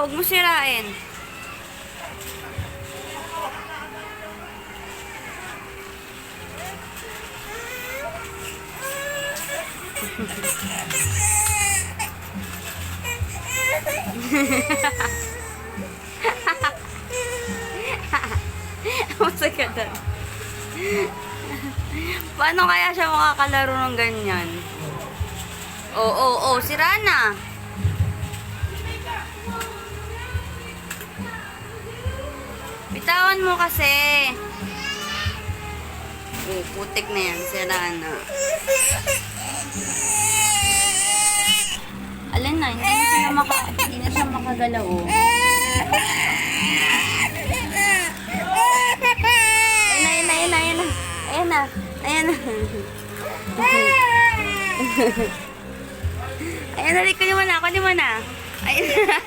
Huwag mo sirain. Masakit na. Paano kaya siya makakalaro ng ganyan? Oo, sira na. Bitawan mo kasi. Putik na yan, sira na. Alin na, hindi na siya makagalaw. Oh. Ayan na. Ayan na, kunin mo na. Ayan na.